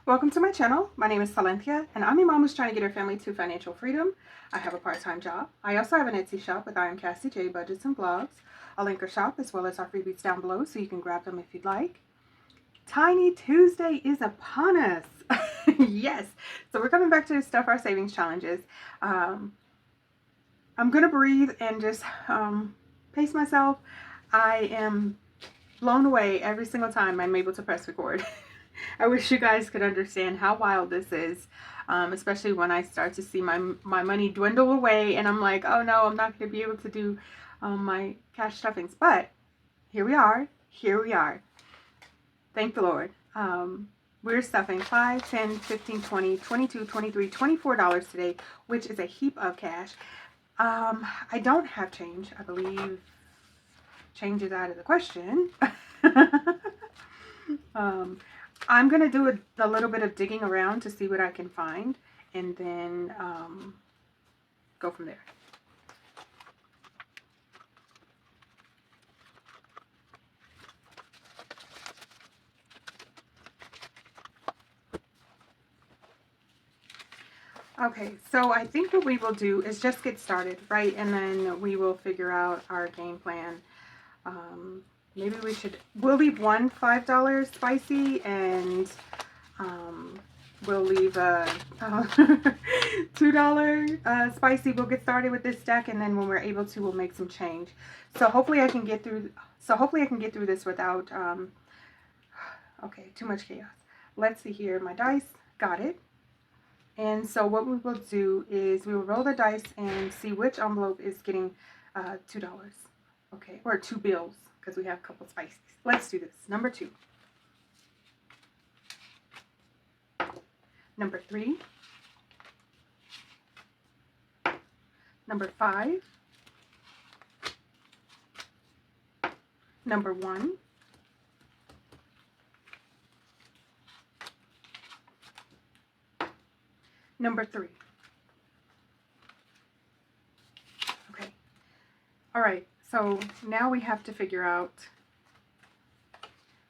Welcome to my channel. My name is Silenthia, and I'm a mom who's trying to get her family to financial freedom. I have a part-time job. I also have an Etsy shop with I am Cassie J Budgets and Blogs. I'll link our shop as well as our freebies down below so you can grab them if you'd like. Tiny Tuesday is upon us. Yes, so we're coming back to Stuff Our Savings Challenges. I'm gonna breathe and just pace myself. I am blown away every single time I'm able to press record. I wish you guys could understand how wild this is, especially when I start to see my money dwindle away and I'm like, oh no, I'm not going to be able to do my cash stuffings. But here we are. Here we are. Thank the Lord. We're stuffing $5, $10, $15, $20, $22, $23, $24 today, which is a heap of cash. I don't have change. I believe change is out of the question. I'm going to do a little bit of digging around to see what I can find and then go from there. Okay, so I think what we will do is just get started, right? And then we will figure out our game plan. Maybe we'll leave one $5 spicy and we'll leave a $2 spicy. We'll get started with this deck, and then when we're able to, we'll make some change. So hopefully I can get through. This without okay, too much chaos. Let's see here. My dice, got it. And so what we will do is we will roll the dice and see which envelope is getting $2. Okay, or 2 bills because we have a couple spices. Let's do this. Number 2. Number 3. Number 5. Number 1. Number 3. Okay. All right. So now we have to figure out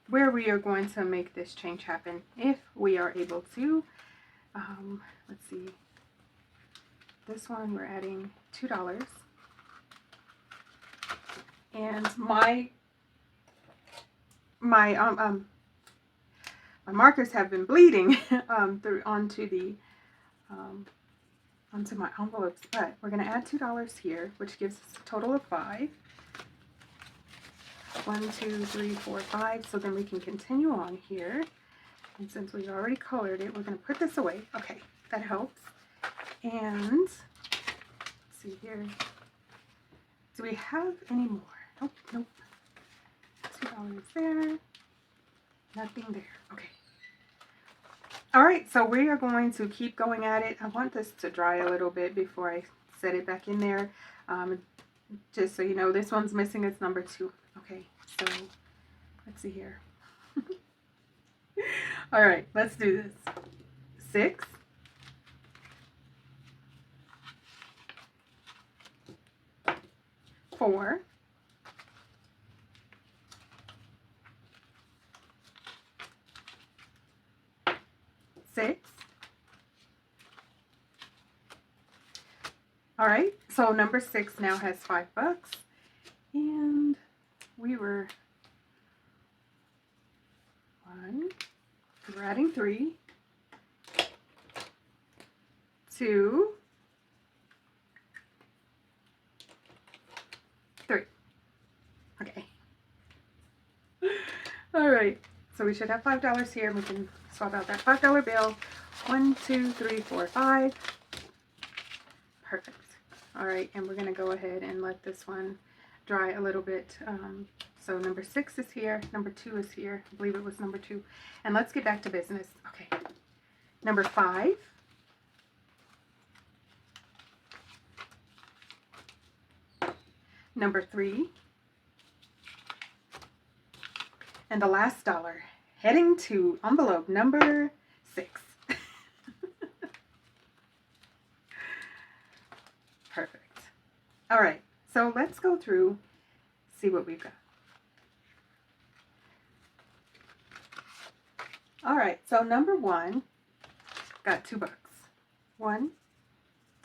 where we are going to make this change happen if we are able to. Let's see. This one we're adding $2. And my markers have been bleeding through onto my envelopes, but we're going to add $2 here, which gives us a total of 5. 1, 2, 3, 4, 5. So then we can continue on here. And since we've already colored it, we're going to put this away. Okay, that helps. And let's see here. Do we have any more? Nope, nope. $2 there. Nothing there. Okay. All right, so we are going to keep going at it. I want this to dry a little bit before I set it back in there. Just so you know, this one's missing. It's number 2. Okay, so let's see here. All right, let's do this. 6. 4. 6. All right, so number 6 now has $5, and we were we're adding 3, 2, 3. Okay. All right, so we should have $5 here, and we can swap out that $5 bill. 1, 2, 3, 4, 5. Perfect. All right, and we're going to go ahead and let this one dry a little bit. So number 6 is here. Number 2 is here. I believe it was number 2. And let's get back to business. Okay. Number 5. Number 3. And the last dollar, heading to envelope number 6. Perfect. All right, so let's go through, see what we've got. All right, so number one, got $2. 1,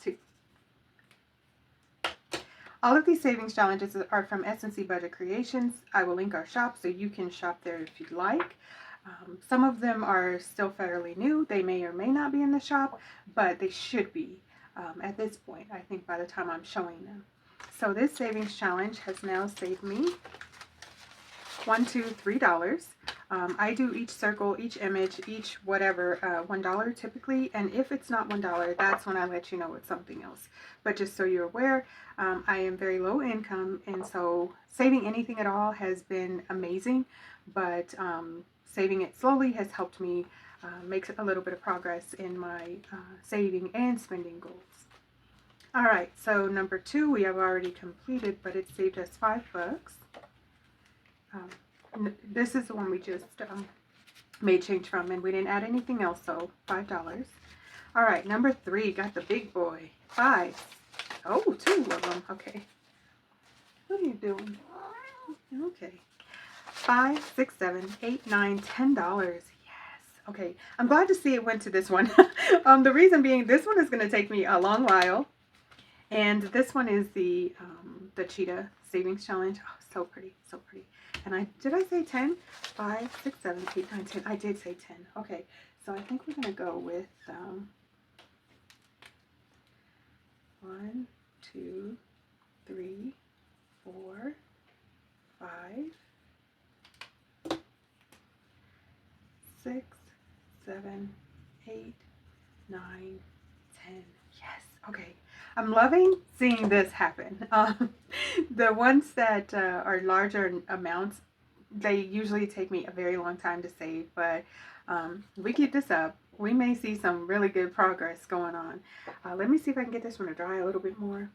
2. All of these savings challenges are from S&C Budget Creations. I will link our shop so you can shop there if you'd like. Some of them are still fairly new. They may or may not be in the shop, but they should be at this point, I think, by the time I'm showing them. So this savings challenge has now saved me $1, $2, $3. I do each circle, each image, each whatever, $1 typically. And if it's not $1, that's when I let you know it's something else. But just so you're aware, I am very low income, and so saving anything at all has been amazing. But saving it slowly has helped me make a little bit of progress in my saving and spending goals. All right, so number 2 we have already completed, but it saved us $5. This is the one we just made change from, and we didn't add anything else, so $5. All right, number 3, got the big boy, 5. Oh, 2 of them. Okay. What are you doing? Okay. 5, 6, 7, 8, 9, $10. Yes. Okay. I'm glad to see it went to this one. The reason being, this one is going to take me a long while, and this one is the cheetah savings challenge. Oh, so pretty, so pretty. And did I say 10? 5, 6, 7, 8, 9, 10. I did say 10. Okay, so I think we're going to go with 1, 2, 3, 4, 5, 6, 7, 8, 9, 10. Yes. Okay. I'm loving seeing this happen. The ones that are larger amounts, they usually take me a very long time to save, but we keep this up, we may see some really good progress going on. Let me see if I can get this one to dry a little bit more.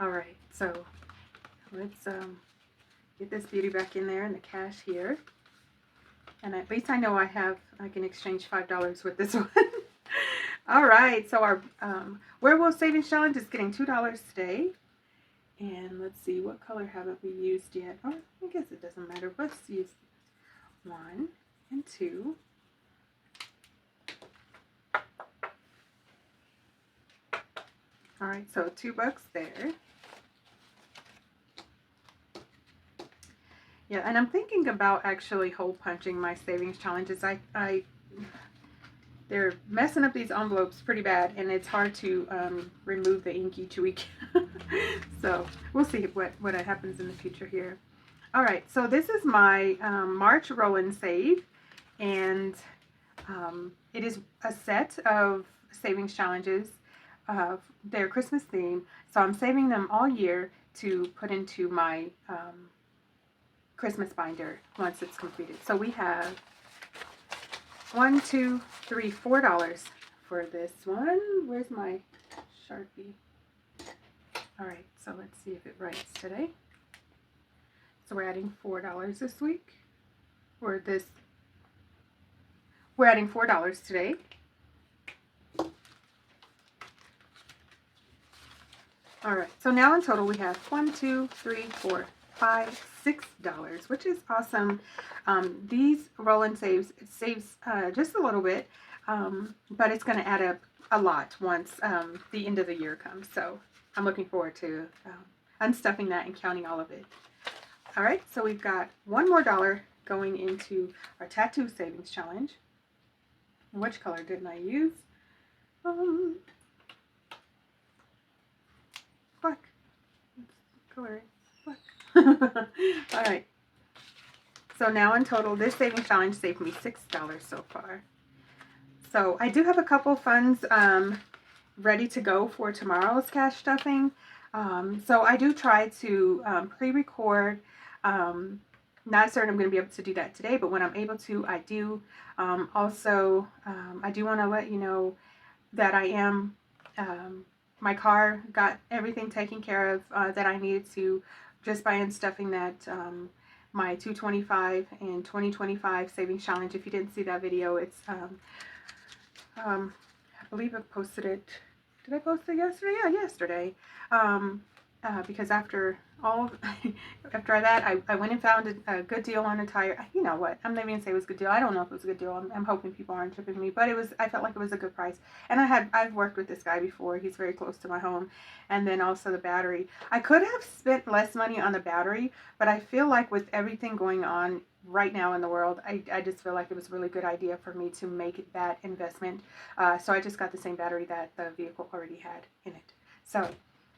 All right, so let's get this beauty back in there and the cash here. And at least I know I can exchange $5 with this one. All right, so our Werewolf Savings Challenge is getting $2 today. And let's see, what color haven't we used yet? Oh, I guess it doesn't matter. Let's use 1 and 2. All right, so $2 there. Yeah, and I'm thinking about actually hole punching my savings challenges. They're messing up these envelopes pretty bad, and it's hard to remove the ink each week. So we'll see what happens in the future here. All right, so this is my March roll and save, and it is a set of savings challenges. They're Christmas themed, so I'm saving them all year to put into my Christmas binder once it's completed. So we have $1, $2, $3, $4 for this one. Where's my Sharpie? All right, so let's see if it writes today. So we're adding $4 this week, or this. We're adding $4 today. All right, so now in total we have $1, 2, 3, 4, 5, $6, which is awesome. These roll and saves, it saves just a little bit, but it's going to add up a lot once the end of the year comes. So I'm looking forward to unstuffing that and counting all of it. All right, so we've got one more dollar going into our tattoo savings challenge. Which color didn't I use? Black. Color black. All right. So now in total, this savings challenge saved me $6 so far. So I do have a couple funds ready to go for tomorrow's cash stuffing. So I do try to pre-record. Not certain I'm going to be able to do that today, but when I'm able to, I do. Also, I do want to let you know that I am, my car got everything taken care of that I needed to, just by unstuffing that, my 225 and 2025 savings challenge. If you didn't see that video, it's I believe I posted it. Did I post it yesterday? Yeah, yesterday. Because after all, after that, I went and found a good deal on a tire. You know what? I'm not even gonna say it was a good deal. I don't know if it was a good deal. I'm hoping people aren't tripping me, but it was. I felt like it was a good price. And I've worked with this guy before. He's very close to my home, and then also the battery. I could have spent less money on the battery, but I feel like with everything going on right now in the world, I just feel like it was a really good idea for me to make that investment. So I just got the same battery that the vehicle already had in it. So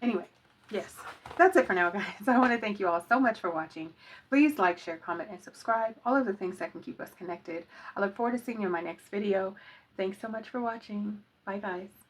anyway, yes, that's it for now, guys. I want to thank you all so much for watching. Please like, share, comment, and subscribe. All of the things that can keep us connected. I look forward to seeing you in my next video. Thanks so much for watching. Bye, guys.